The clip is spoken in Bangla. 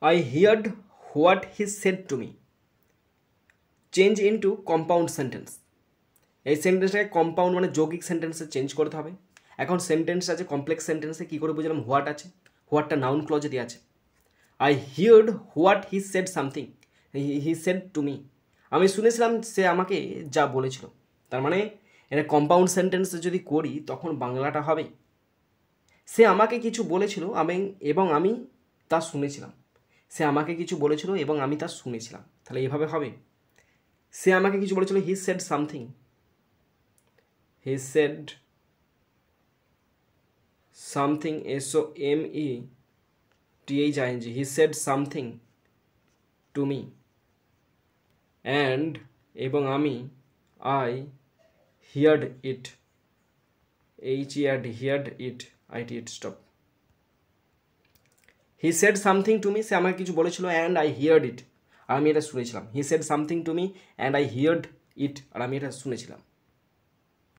I heard what he said to me, change into compound sentence. এই সেন্টেন্সটাকে কম্পাউন্ড মানে যৌগিক সেন্টেন্সে চেঞ্জ করতে হবে। এখন সেন্টেন্স আছে কমপ্লেক্স সেন্টেন্সে কী করে বুঝলাম? হোয়াট আছে, হোয়াটটা নাউন ক্লজে দিয়ে আছে। I heard what he said something, he said to me, আমি শুনেছিলাম সে আমাকে যা বলেছিল। তার মানে এটা কম্পাউন্ড সেন্টেন্সে যদি করি তখন বাংলাটা হবে সে আমাকে কিছু বলেছিল এবং আমি তা শুনেছিলাম। সে আমাকে কিছু বলেছিল এবং আমি তা শুনেছিলাম, তাহলে এভাবে হবে। সে আমাকে কিছু বলেছিল, he said something, he said something, SOMETHING, he said something to me, and এবং আমি, I heard it, heard it, stop. He said something to me, সে আমাকে কিছু বলেছিল, অ্যান্ড আই হিয়ার্ড ইট, আর আমি এটা শুনেছিলাম। He said something to me and I heard it, আর আমি এটা শুনেছিলাম।